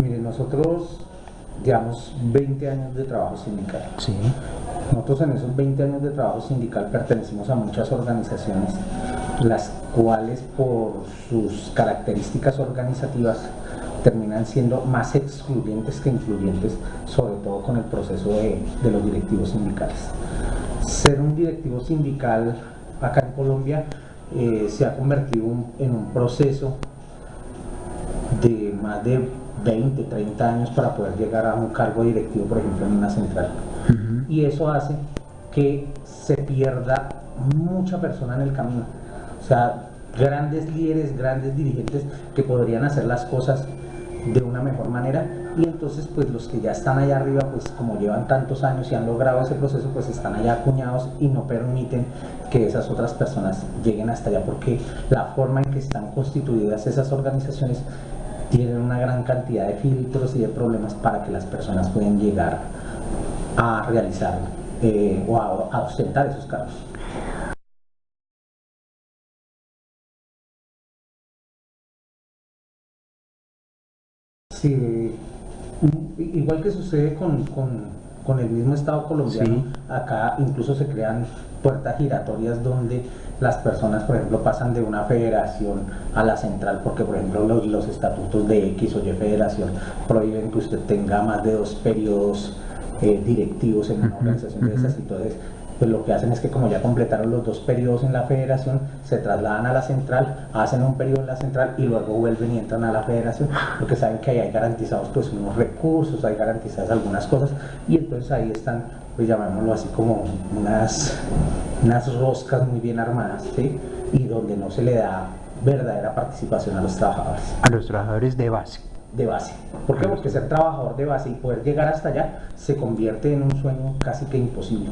Mire, nosotros llevamos 20 años de trabajo sindical. Sí. Nosotros en esos 20 años de trabajo sindical pertenecimos a muchas organizaciones, las cuales por sus características organizativas terminan siendo más excluyentes que incluyentes, sobre todo con el proceso de los directivos sindicales. Ser un directivo sindical acá en Colombia se ha convertido en un proceso de más de 20, 30 años para poder llegar a un cargo directivo, por ejemplo, en una central. Y eso hace que se pierda mucha persona en el camino. O sea, grandes líderes, grandes dirigentes que podrían hacer las cosas de una mejor manera, y entonces pues los que ya están allá arriba, pues como llevan tantos años y han logrado ese proceso, pues están allá acuñados y no permiten que esas otras personas lleguen hasta allá, porque la forma en que están constituidas esas organizaciones tienen una gran cantidad de filtros y de problemas para que las personas puedan llegar a realizar o a ostentar esos cargos. Sí, igual que sucede con el mismo Estado colombiano, sí. Acá incluso se crean puertas giratorias donde las personas, por ejemplo, pasan de una federación a la central, porque por ejemplo los estatutos de X o Y federación prohíben que usted tenga más de 2 periodos directivos en una organización de esas, y entonces pues lo que hacen es que como ya completaron los 2 periodos en la federación, se trasladan a la central, hacen un periodo en la central y luego vuelven y entran a la federación, porque saben que ahí hay garantizados pues unos recursos, hay garantizadas algunas cosas, y entonces ahí están, pues llamémoslo así, como unas roscas muy bien armadas, ¿sí? Y donde no se le da verdadera participación a los trabajadores. A los trabajadores de base. De base. ¿Por qué? Porque ser trabajador de base y poder llegar hasta allá se convierte en un sueño casi que imposible.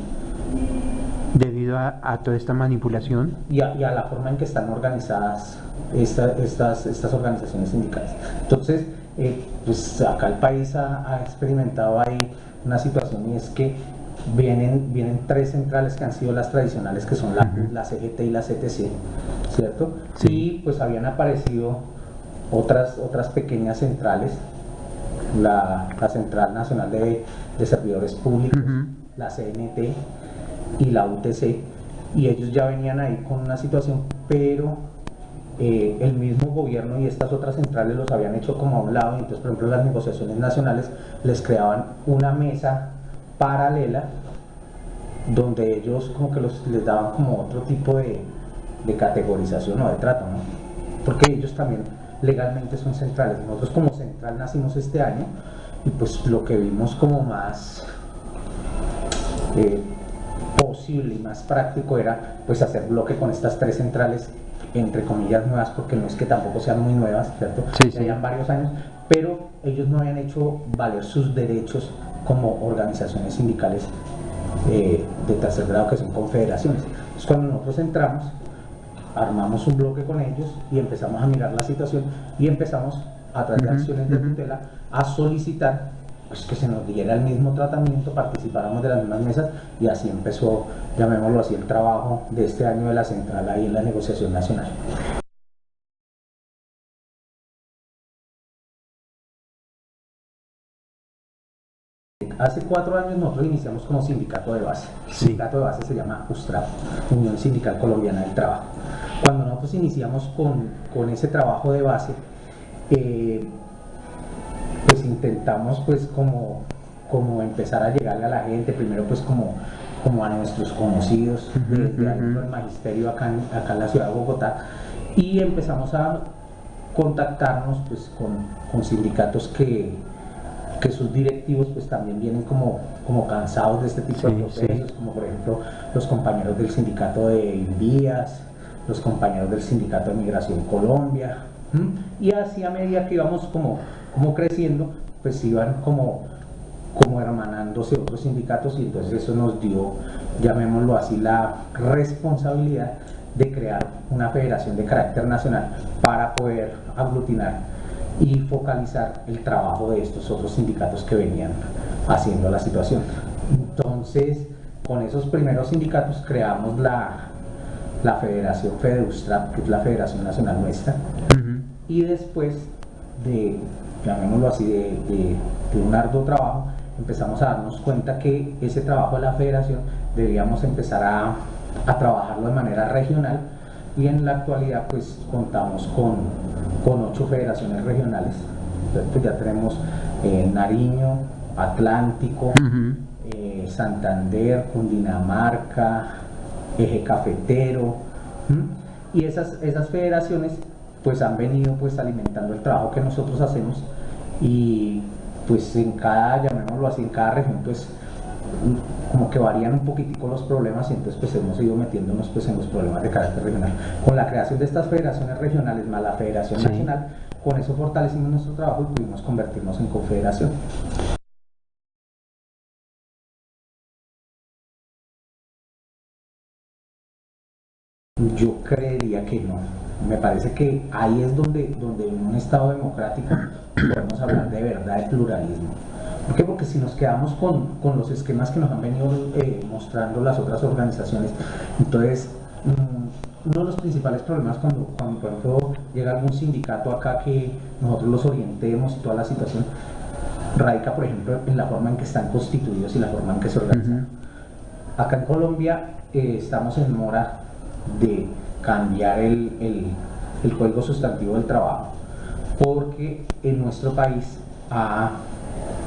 Debido a toda esta manipulación y a la forma en que están organizadas estas organizaciones sindicales. Entonces, pues acá el país ha experimentado ahí una situación, y es que vienen 3 centrales que han sido las tradicionales, que son la CGT y la CTC, ¿cierto? Sí. Y pues habían aparecido otras pequeñas centrales, la Central Nacional de Servidores Públicos, la CNT y la UTC, y ellos ya venían ahí con una situación, pero el mismo gobierno y estas otras centrales los habían hecho como a un lado, y entonces por ejemplo las negociaciones nacionales les creaban una mesa paralela donde ellos como que les daban como otro tipo de categorización o de trato, ¿no? Porque ellos también legalmente son centrales. Nosotros como central nacimos este año, y pues lo que vimos como más posible y más práctico era pues hacer bloque con estas 3 centrales, entre comillas nuevas, porque no es que tampoco sean muy nuevas, ¿cierto? Sí, sí. Llevan varios años, pero ellos no habían hecho valer sus derechos como organizaciones sindicales de tercer grado, que son confederaciones. Entonces cuando nosotros entramos, armamos un bloque con ellos y empezamos a mirar la situación y empezamos a través de acciones de tutela a solicitar pues que se nos diera el mismo tratamiento, participáramos de las mismas mesas, y así empezó, llamémoslo así, el trabajo de este año de la central ahí en la negociación nacional. Hace 4 años nosotros iniciamos como sindicato de base. El sindicato de base se llama USTRAB, Unión Sindical Colombiana del Trabajo. Cuando nosotros iniciamos con ese trabajo de base, pues intentamos pues como empezar a llegarle a la gente, primero pues como a nuestros conocidos desde ahí del magisterio acá en la ciudad de Bogotá, y empezamos a contactarnos pues con sindicatos que sus directivos pues también vienen como cansados de este tipo de procesos, como por ejemplo los compañeros del sindicato de Invías, los compañeros del sindicato de Migración Colombia, y así a medida que íbamos como creciendo, pues iban como hermanándose otros sindicatos, y entonces eso nos dio, llamémoslo así, la responsabilidad de crear una federación de carácter nacional para poder aglutinar y focalizar el trabajo de estos otros sindicatos que venían haciendo la situación. Entonces, con esos primeros sindicatos creamos la Federación FEDEUSTRAB, que es la Federación Nacional nuestra, y después de llamémoslo así, de un arduo trabajo, empezamos a darnos cuenta que ese trabajo de la federación debíamos empezar a trabajarlo de manera regional, y en la actualidad pues contamos con 8 federaciones regionales, ¿cierto? Ya tenemos Nariño, Atlántico, Santander, Cundinamarca, Eje Cafetero, y esas federaciones pues han venido pues alimentando el trabajo que nosotros hacemos, y pues en cada, llamémoslo así, en cada región pues como que varían un poquitico los problemas, y entonces pues hemos ido metiéndonos pues en los problemas de carácter regional. Con la creación de estas federaciones regionales más la Federación Nacional, con eso fortalecimos nuestro trabajo y pudimos convertirnos en confederación. Yo creería que no. Me parece que ahí es donde en un Estado democrático podemos hablar de verdad de pluralismo. ¿Por qué? Porque si nos quedamos con los esquemas que nos han venido mostrando las otras organizaciones, entonces uno de los principales problemas cuando por ejemplo llega algún sindicato acá que nosotros los orientemos y toda la situación, radica por ejemplo en la forma en que están constituidos y la forma en que se organizan. Acá en Colombia estamos en mora de cambiar el Código Sustantivo del Trabajo, porque en nuestro país ha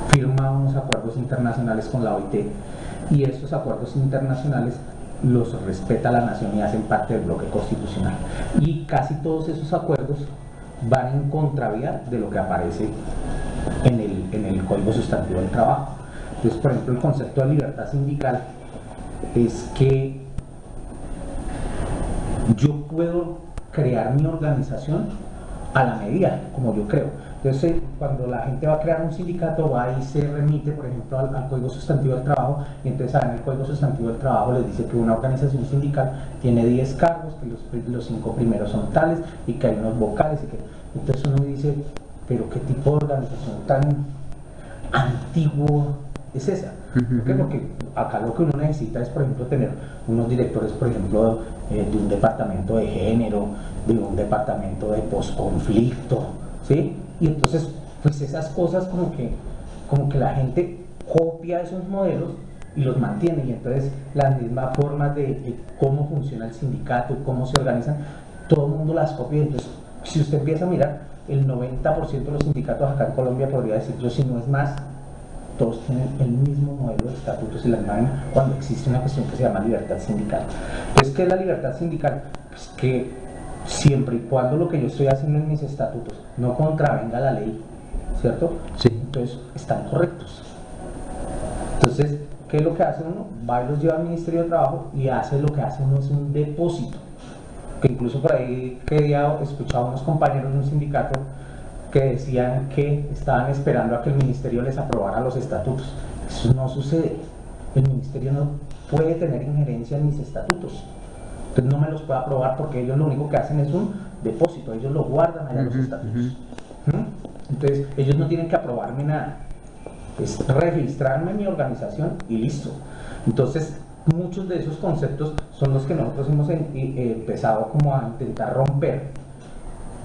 firmado unos acuerdos internacionales con la OIT, y estos acuerdos internacionales los respeta la nación y hacen parte del bloque constitucional, y casi todos esos acuerdos van en contravía de lo que aparece en el Código Sustantivo del Trabajo. Entonces, por ejemplo, el concepto de libertad sindical es que yo puedo crear mi organización a la medida, como yo creo. Entonces, cuando la gente va a crear un sindicato, va y se remite, por ejemplo, al Código Sustantivo del Trabajo, y entonces en el Código Sustantivo del Trabajo les dice que una organización sindical tiene 10 cargos, que los 5 primeros son tales, y que hay unos vocales, y que entonces uno dice, pero ¿qué tipo de organización tan antiguo es esa? ¿Por qué? Porque acá lo que uno necesita es, por ejemplo, tener unos directores, por ejemplo, de un departamento de género, de un departamento de posconflicto, ¿sí? Y entonces, pues esas cosas como que la gente copia esos modelos y los mantiene, y entonces las mismas formas de cómo funciona el sindicato y cómo se organizan, todo el mundo las copia. Entonces, si usted empieza a mirar, el 90% de los sindicatos acá en Colombia, podría decirlo, si no es más, todos tienen el mismo modelo de estatutos y las vainas, cuando existe una cuestión que se llama libertad sindical. Entonces, ¿qué es la libertad sindical? Pues que siempre y cuando lo que yo estoy haciendo en mis estatutos no contravenga la ley, ¿cierto? Sí. Entonces, están correctos. Entonces, ¿qué es lo que hace uno? Va y los lleva al Ministerio de Trabajo y hace lo que hace uno, es un depósito. Que incluso por ahí que día escuchaba a unos compañeros de un sindicato que decían que estaban esperando a que el ministerio les aprobara los estatutos. Eso no sucede. El ministerio no puede tener injerencia en mis estatutos. Entonces no me los puede aprobar, porque ellos lo único que hacen es un depósito, ellos lo guardan allá los estatutos. Entonces ellos no tienen que aprobarme nada, es registrarme en mi organización y listo. Entonces muchos de esos conceptos son los que nosotros hemos empezado como a intentar romper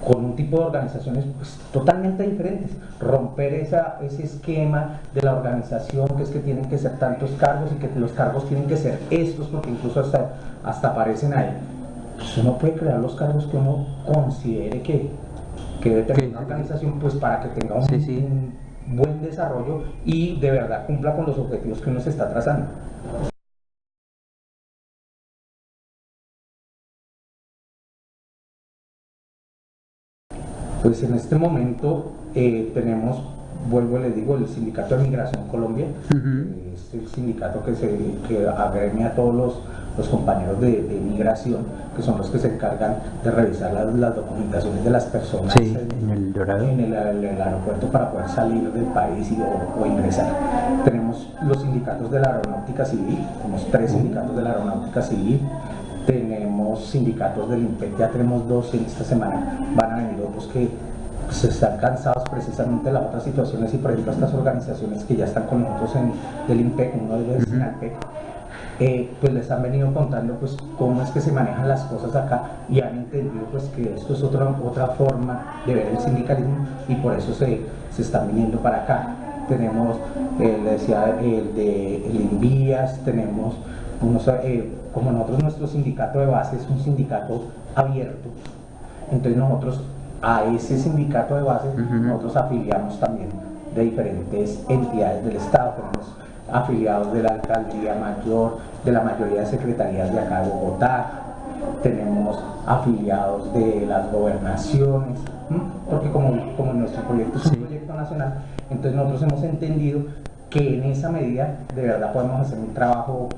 con un tipo de organizaciones pues, totalmente diferentes, romper ese esquema de la organización, que es que tienen que ser tantos cargos y que los cargos tienen que ser estos, porque incluso hasta aparecen ahí. Pues uno puede crear los cargos que uno considere que debe tener una organización, pues para que tenga un buen desarrollo y de verdad cumpla con los objetivos que uno se está trazando. Pues en este momento tenemos, vuelvo y les digo, el Sindicato de Migración Colombia, es el sindicato que agremia a todos los compañeros de migración, que son los que se encargan de revisar las documentaciones de las personas en el Dorado, en el aeropuerto para poder salir del país o ingresar. Tenemos los sindicatos de la aeronáutica civil, tenemos 3 sindicatos de la aeronáutica civil. Tenemos sindicatos del INPEC, ya tenemos 2 en esta semana, van a venir otros que pues, están cansados precisamente de las otras situaciones, y por ejemplo estas organizaciones que ya están con nosotros del INPEC, uno de ellos es INALPEC, pues les han venido contando pues cómo es que se manejan las cosas acá y han entendido pues que esto es otra forma de ver el sindicalismo y por eso se están viniendo para acá. Tenemos, le decía, el Invías, tenemos unos, como nosotros, nuestro sindicato de base es un sindicato abierto, entonces nosotros a ese sindicato de base nosotros afiliamos también de diferentes entidades del Estado. Tenemos afiliados de la Alcaldía Mayor, de la mayoría de secretarías de acá de Bogotá, tenemos afiliados de las gobernaciones, porque como nuestro proyecto es un proyecto nacional, entonces nosotros hemos entendido que en esa medida de verdad podemos hacer un trabajo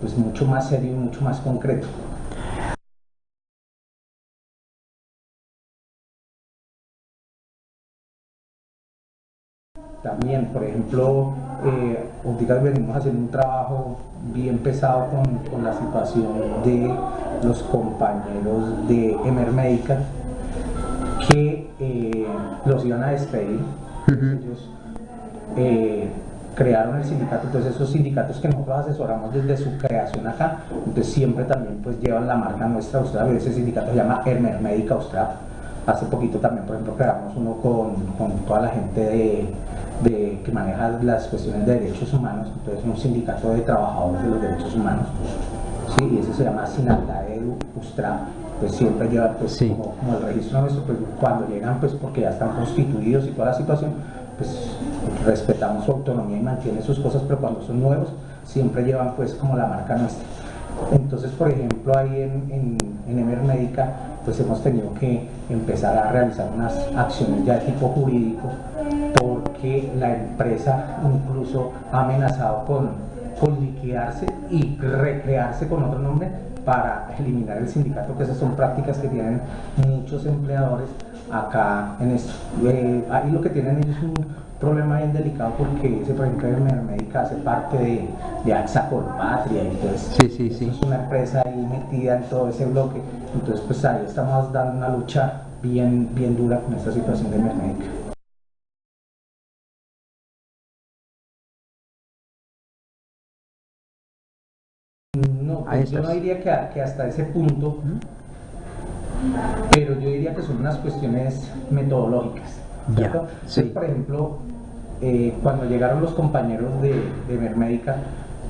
pues mucho más serio y mucho más concreto. También, por ejemplo, ahorita venimos haciendo un trabajo bien pesado con la situación de los compañeros de Emermédica que los iban a despedir. Ellos crearon el sindicato, entonces esos sindicatos que nosotros asesoramos desde su creación acá, entonces siempre también pues llevan la marca nuestra Austral, ese sindicato se llama Emermédica Austral. Hace poquito también, por ejemplo, creamos uno con toda la gente que maneja las cuestiones de derechos humanos, entonces un sindicato de trabajadores de los derechos humanos, ¿sí? Y ese se llama Sinaldaedu Ustra, pues siempre lleva pues, sí, como el registro nuestro, pues cuando llegan pues porque ya están constituidos y toda la situación, pues respetamos su autonomía y mantienen sus cosas, pero cuando son nuevos siempre llevan pues como la marca nuestra. Entonces, por ejemplo, ahí en Emermédica pues hemos tenido que empezar a realizar unas acciones ya de tipo jurídico porque la empresa incluso ha amenazado con liquidarse y recrearse con otro nombre para eliminar el sindicato, que esas son prácticas que tienen muchos empleadores acá en esto. Ahí lo que tienen ellos es un problema bien delicado porque ese, por ejemplo, Emermédica hace parte de AXA Colpatria, entonces es una empresa ahí metida en todo ese bloque, entonces pues ahí estamos dando una lucha bien dura con esta situación de Emermédica. No, pues yo no diría que hasta ese punto, pero yo diría que son unas cuestiones metodológicas, ¿cierto? Entonces, por ejemplo, cuando llegaron los compañeros de Emermédica,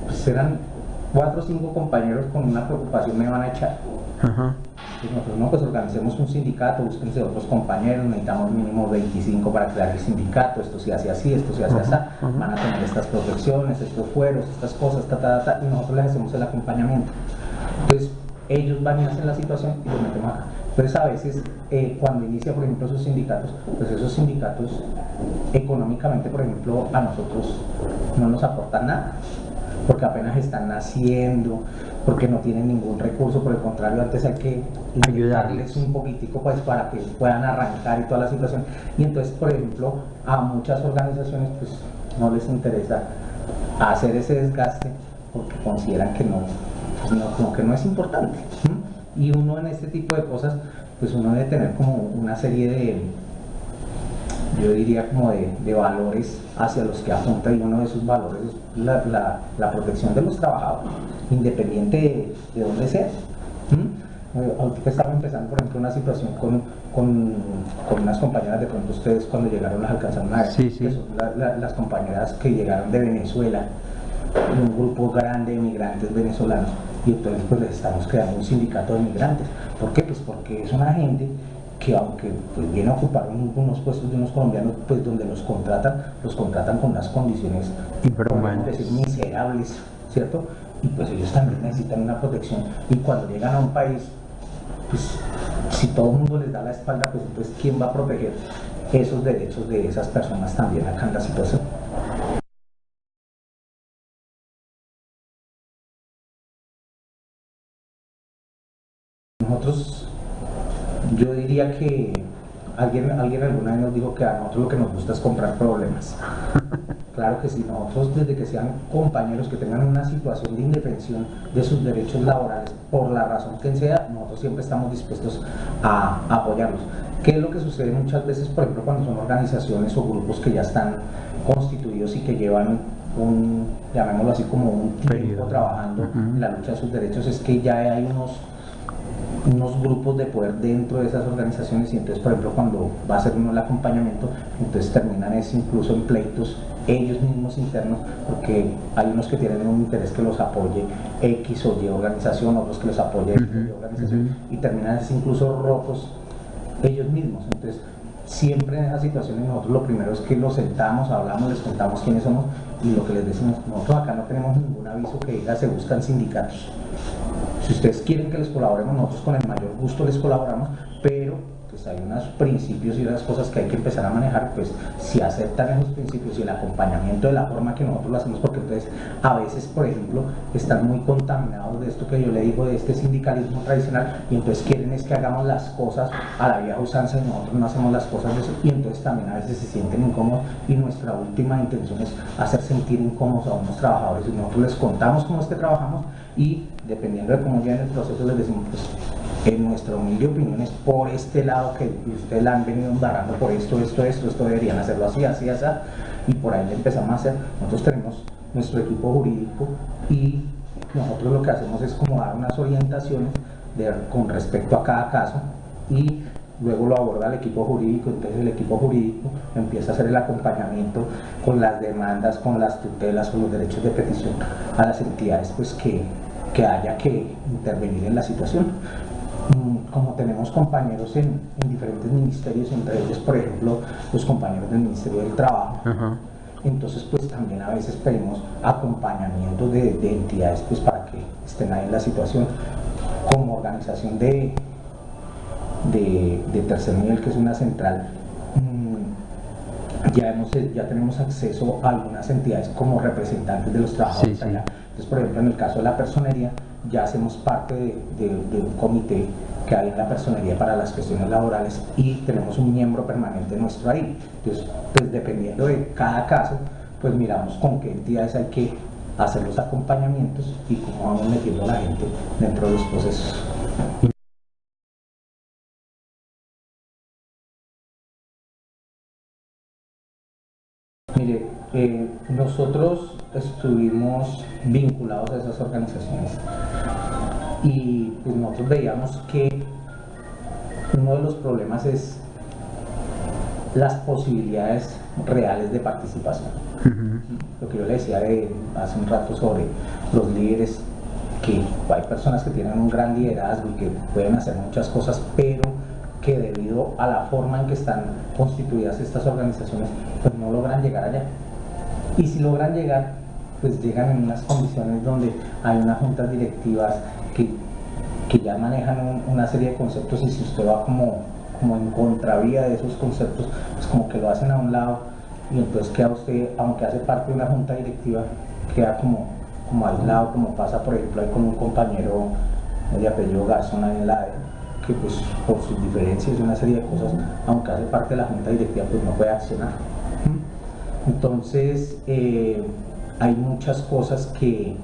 pues eran 4 o 5 compañeros con una preocupación: me van a echar. Y nosotros no, pues organicemos un sindicato, búsquense otros compañeros, necesitamos mínimo 25 para crear el sindicato, esto se hace así, esto se hace así, van a tener estas protecciones, estos fueros, estas cosas, y nosotros les hacemos el acompañamiento. Entonces ellos van y hacen la situación y lo metemos acá. Entonces a veces cuando inicia, por ejemplo, esos sindicatos, pues esos sindicatos económicamente, por ejemplo, a nosotros no nos aportan nada, porque apenas están naciendo, porque no tienen ningún recurso, por el contrario, antes hay que ayudarles un poquitico pues para que puedan arrancar y toda la situación. Y entonces, por ejemplo, a muchas organizaciones pues no les interesa hacer ese desgaste porque consideran que como que no es importante. Y uno en este tipo de cosas, pues uno debe tener como una serie de, yo diría como de valores hacia los que apunta, y uno de esos valores es la protección de los trabajadores, independiente de dónde sea. Ahorita estamos empezando, por ejemplo, una situación con unas compañeras, de pronto ustedes cuando llegaron las alcanzaron a ver, que son las compañeras que llegaron de Venezuela, un grupo grande de migrantes venezolanos, y entonces pues les estamos creando un sindicato de migrantes. ¿Por qué? Pues porque es una gente que aunque pues, viene a ocupar unos puestos de unos colombianos, pues donde los contratan con unas condiciones, podemos decir, miserables, ¿cierto? Y pues ellos también necesitan una protección, y cuando llegan a un país, pues si todo el mundo les da la espalda, pues entonces ¿quién va a proteger esos derechos de esas personas también acá en la situación? Nosotros, yo diría que alguien alguna vez nos dijo que a nosotros lo que nos gusta es comprar problemas. Claro que sí, nosotros desde que sean compañeros que tengan una situación de indefensión de sus derechos laborales, por la razón que sea, nosotros siempre estamos dispuestos a apoyarlos. ¿Qué es lo que sucede muchas veces, por ejemplo, cuando son organizaciones o grupos que ya están constituidos y que llevan llamémoslo así, como un tiempo Periodo. trabajando en la lucha de sus derechos, es que ya hay unos grupos de poder dentro de esas organizaciones, y entonces, por ejemplo, cuando va a hacer uno el acompañamiento, entonces terminan es incluso en pleitos ellos mismos internos, porque hay unos que tienen un interés que los apoye X o Y organización, otros que los apoye X o Y organización, y terminan es incluso rotos ellos mismos. Entonces, siempre en esas situaciones nosotros lo primero es que los sentamos, hablamos, les contamos quiénes somos, y lo que les decimos: nosotros acá no tenemos ningún aviso que diga se buscan sindicatos. Si ustedes quieren que les colaboremos, nosotros con el mayor gusto les colaboramos, pero pues hay unos principios y unas cosas que hay que empezar a manejar. Pues si aceptan esos principios y el acompañamiento de la forma que nosotros lo hacemos, porque entonces a veces, por ejemplo, están muy contaminados de esto que yo le digo, de este sindicalismo tradicional, y entonces quieren es que hagamos las cosas a la vieja usanza, y nosotros no hacemos las cosas de eso, y entonces también a veces se sienten incómodos, y nuestra última intención es hacer sentir incómodos a unos trabajadores, y nosotros les contamos cómo es que trabajamos, y dependiendo de cómo lleven el proceso les decimos: pues en nuestra humilde opinión es por este lado que ustedes la han venido embarrando por esto deberían hacerlo así, así, así, y por ahí le empezamos a hacer. Nosotros tenemos nuestro equipo jurídico, y nosotros lo que hacemos es como dar unas orientaciones con respecto a cada caso, y luego lo aborda el equipo jurídico. Entonces el equipo jurídico empieza a hacer el acompañamiento con las demandas, con las tutelas, con los derechos de petición a las entidades pues que haya que intervenir en la situación. Como tenemos compañeros en diferentes ministerios, entre ellos, por ejemplo, los compañeros del Ministerio del Trabajo, entonces pues también a veces pedimos acompañamiento de entidades pues para que estén ahí en la situación. Como organización de tercer nivel, que es una central, ya tenemos acceso a algunas entidades como representantes de los trabajadores allá. Entonces, por ejemplo, en el caso de la personería, ya hacemos parte de un comité que hay en la personería para las cuestiones laborales, y tenemos un miembro permanente nuestro ahí. Entonces, pues dependiendo de cada caso, pues miramos con qué entidades hay que hacer los acompañamientos y cómo vamos metiendo a la gente dentro de los procesos. Mire, nosotros estuvimos vinculados a esas organizaciones, y pues nosotros veíamos que uno de los problemas es las posibilidades reales de participación. Lo que yo le decía hace un rato sobre los líderes, que hay personas que tienen un gran liderazgo y que pueden hacer muchas cosas, pero que debido a la forma en que están constituidas estas organizaciones, pues no logran llegar allá. Y si logran llegar, pues llegan en unas condiciones donde hay unas juntas directivas que ya manejan una serie de conceptos, y si usted va como en contravía de esos conceptos, pues como que lo hacen a un lado, y entonces queda usted, aunque hace parte de una junta directiva, queda como aislado, como pasa por ejemplo ahí con un compañero de apellido Garzón en la que pues por sus diferencias y una serie de cosas, aunque hace parte de la junta directiva, pues no puede accionar. Entonces hay muchas cosas que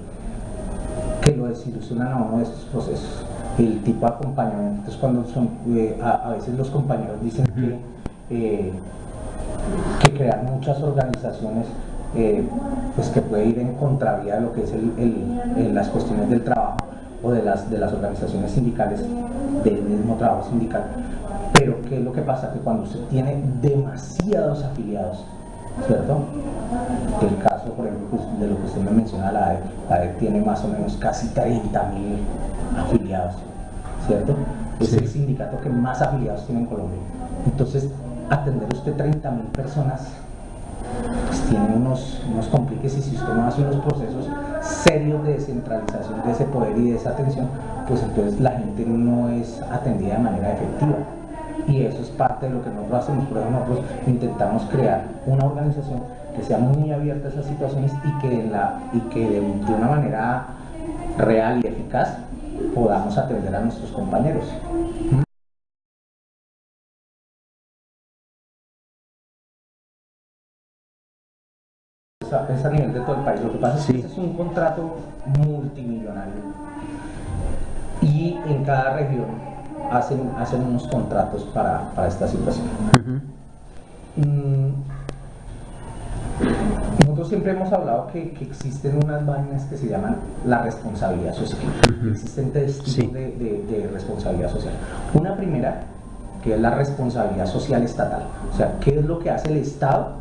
lo desilusionan a uno de estos procesos. El tipo de acompañamiento, entonces cuando a veces los compañeros dicen que crear muchas organizaciones pues que puede ir en contravía de lo que es las cuestiones del trabajo o de las organizaciones sindicales, del mismo trabajo sindical. Pero ¿qué es lo que pasa? Que cuando usted tiene demasiados afiliados, ¿cierto? El caso, por ejemplo, pues, de lo que usted me menciona, la ADEC tiene más o menos casi 30.000 afiliados, ¿cierto? Es el sindicato que más afiliados tiene en Colombia. Entonces, atender usted 30.000 personas, pues tiene unos compliques, y si usted no hace unos procesos serios de descentralización de ese poder y de esa atención, pues entonces la gente no es atendida de manera efectiva. Y eso es parte de lo que nosotros hacemos. Por eso nosotros intentamos crear una organización que sea muy abierta a esas situaciones, y que de una manera real y eficaz podamos atender a nuestros compañeros. Es a nivel de todo el país. Lo que pasa es que este es un contrato multimillonario, y en cada región hacen unos contratos para esta situación. Nosotros nosotros siempre hemos hablado que existen unas vainas que se llaman la responsabilidad social. Existen tres tipos Sí. de responsabilidad social. Una primera, que es la responsabilidad social estatal. O sea, ¿qué es lo que hace el Estado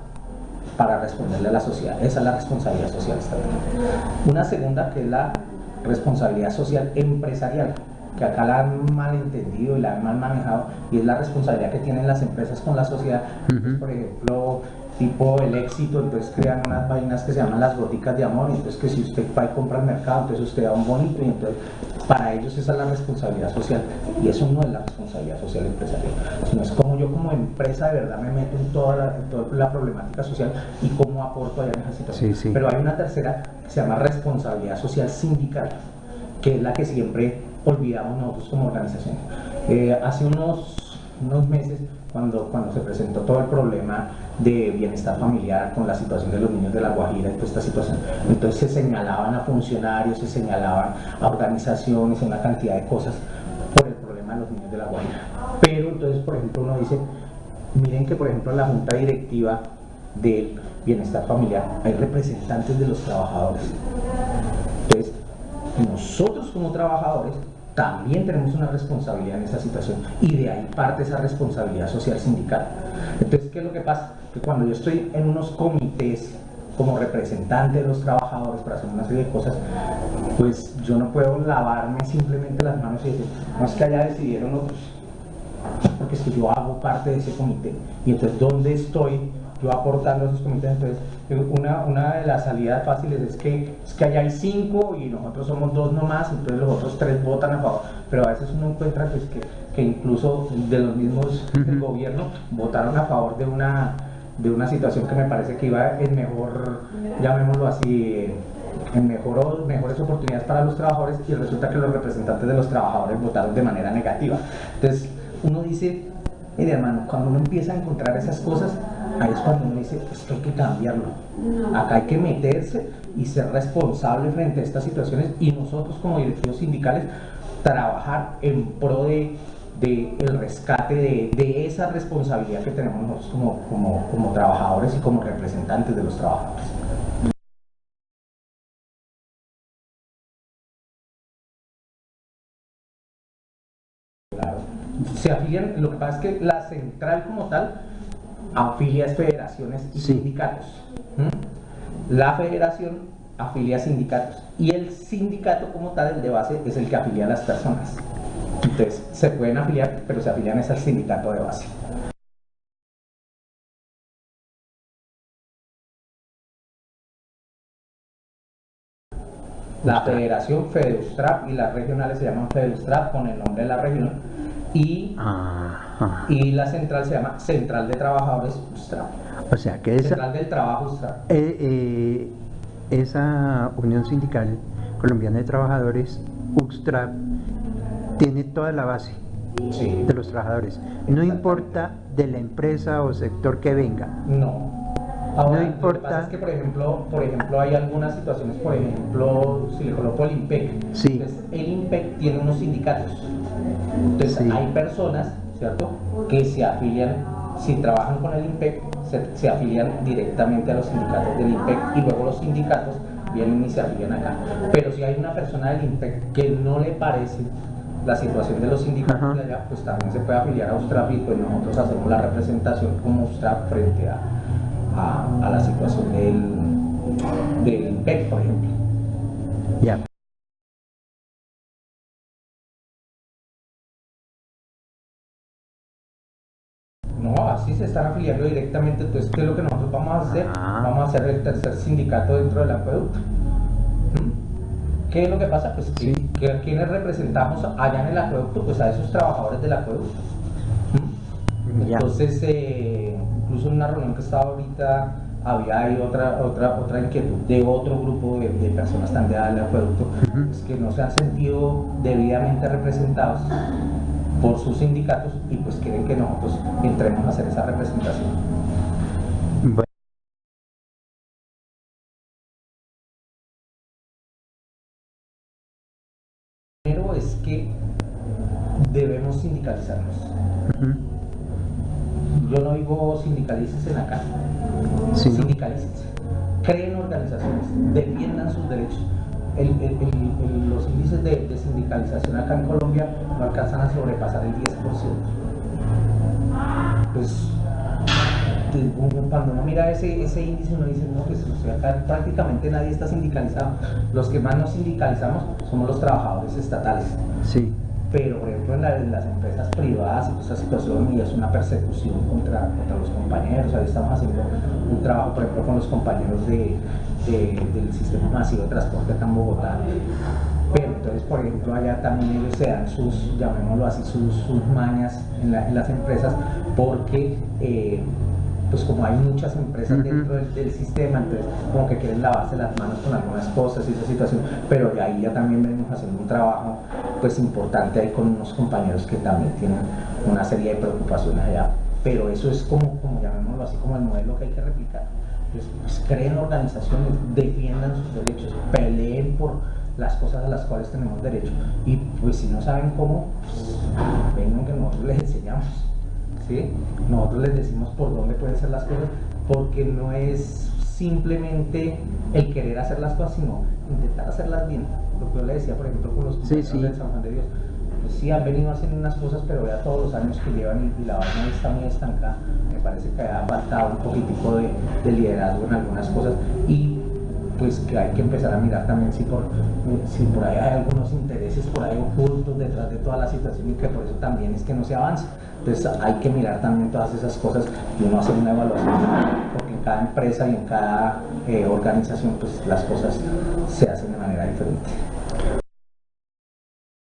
para responderle a la sociedad? Esa es la responsabilidad social estatal. Una segunda, que es la responsabilidad social empresarial, que acá la han malentendido y la han mal manejado, y es la responsabilidad que tienen las empresas con la sociedad. Entonces, por ejemplo, tipo el éxito, entonces crean unas vainas que se llaman las goticas de amor, y entonces que si usted va y compra al mercado, entonces usted da un bonito, y entonces para ellos esa es la responsabilidad social, y eso no es la responsabilidad social empresarial, sino es como yo como empresa de verdad me meto en toda la problemática social y cómo aporto allá en esa situación. Sí, sí. Pero hay una tercera que se llama responsabilidad social sindical, que es la que siempre olvidamos nosotros como organización. Hace unos meses, cuando se presentó todo el problema de bienestar familiar con la situación de los niños de La Guajira y toda esta situación, entonces se señalaban a funcionarios, se señalaban a organizaciones, una cantidad de cosas por el problema de los niños de La Guajira. Pero entonces, por ejemplo, uno dice, miren que por ejemplo en la junta directiva del bienestar familiar hay representantes de los trabajadores. Entonces, nosotros como trabajadores también tenemos una responsabilidad en esa situación, y de ahí parte esa responsabilidad social sindical. Entonces, ¿qué es lo que pasa? Que cuando yo estoy en unos comités como representante de los trabajadores para hacer una serie de cosas, pues yo no puedo lavarme simplemente las manos y decir, no es que allá decidieron otros, porque es que yo hago parte de ese comité, y entonces ¿dónde estoy yo aportando a esos comités? Entonces una de las salidas fáciles es que allá hay 5 y nosotros somos 2 nomás, entonces los otros 3 votan a favor, pero a veces uno encuentra pues, que incluso de los mismos del gobierno votaron a favor de una situación que me parece que iba en mejor, llamémoslo así, en mejores oportunidades para los trabajadores, y resulta que los representantes de los trabajadores votaron de manera negativa. Entonces uno dice, mire hermano, cuando uno empieza a encontrar esas cosas, ahí es cuando uno dice, esto hay que cambiarlo, acá hay que meterse y ser responsable frente a estas situaciones, y nosotros como directivos sindicales trabajar en pro de el rescate de esa responsabilidad que tenemos nosotros como trabajadores y como representantes de los trabajadores. Claro. Se afilian, lo que pasa es que la central como tal afilia a federaciones y Sí. sindicatos. La federación afilia a sindicatos, y el sindicato como tal, el de base, es el que afilia a las personas. Entonces se pueden afiliar, pero se afilian es al sindicato de base. La federación FEDEUSTRAP, y las regionales se llaman FEDEUSTRAP con el nombre de la región, y la central se llama Central de Trabajadores USTRAP. O sea que Central del Trabajo USTRAP. esa Unión Sindical Colombiana de Trabajadores, UXTRAP, tiene toda la base Sí. de los trabajadores. No importa de la empresa o sector que venga. No. Ahora, No importa. Lo que pasa es que, por ejemplo, hay algunas situaciones, por ejemplo, si le coloco el IMPEC, Sí. entonces el IMPEC tiene unos sindicatos. Entonces Sí. hay personas, ¿cierto?, que se afilian, si trabajan con el IMPEC, se afilian directamente a los sindicatos del IMPEC, y luego los sindicatos vienen y se afilian acá. Pero si hay una persona del IMPEC que no le parece la situación de los sindicatos de allá, pues también se puede afiliar a USTRAP, y pues nosotros hacemos la representación como USTRAP frente a la situación del IMPEC, por ejemplo. Ya. No, así se están afiliando directamente. Entonces, ¿qué es lo que nosotros vamos a hacer? Ah. Vamos a hacer el tercer sindicato dentro del acueducto. ¿Qué es lo que pasa? Pues que, Sí. que quienes representamos allá en el acueducto, pues a esos trabajadores del acueducto. Ya. Entonces, incluso en una reunión que estaba ahorita, había ahí otra inquietud de otro grupo de personas también del acueducto, es que no se han sentido debidamente representados por sus sindicatos, y pues quieren que nosotros entremos a hacer esa representación. Bueno. Primero es que debemos sindicalizarnos. Yo no digo sindicalícense en acá, Sí. sindicalícense. creen organizaciones, defiendan sus derechos. Los índices de sindicalización acá en Colombia no alcanzan a sobrepasar el 10%. Pues cuando uno mira ese índice, uno dice, no, pues o sea, acá prácticamente nadie está sindicalizado. Los que más nos sindicalizamos somos los trabajadores estatales. Sí. Pero, por ejemplo, en las empresas privadas, esta situación y es una persecución contra los compañeros. Ahí estamos haciendo un trabajo, por ejemplo, con los compañeros del sistema masivo de transporte acá en Bogotá. Pero entonces, por ejemplo, allá también ellos se dan sus, llamémoslo así, sus mañas en las empresas, porque pues como hay muchas empresas dentro del sistema, entonces como que quieren lavarse las manos con algunas cosas y esa situación, pero de ahí ya también venimos haciendo un trabajo pues importante ahí con unos compañeros que también tienen una serie de preocupaciones allá, pero eso es como llamémoslo así, como el modelo que hay que replicar. Entonces, pues, creen organizaciones, defiendan sus derechos, peleen por las cosas a las cuales tenemos derecho, y pues si no saben cómo, pues, vengan que nosotros les enseñamos. ¿Sí? Nosotros les decimos por dónde pueden ser las cosas, porque no es simplemente el querer hacer las cosas, sino intentar hacerlas bien. Lo que yo le decía, por ejemplo, con los compañeros de San Juan de Dios, pues sí, han venido haciendo unas cosas, pero vea todos los años que llevan y la vaina está muy estancada. Me parece que ha faltado un poquitico de liderazgo en algunas cosas, y pues que hay que empezar a mirar también si por ahí hay algunos intereses por ahí ocultos detrás de toda la situación, y que por eso también es que no se avanza. Entonces hay que mirar también todas esas cosas y uno hacer una evaluación, porque en cada empresa y en cada organización pues las cosas se hacen de manera diferente.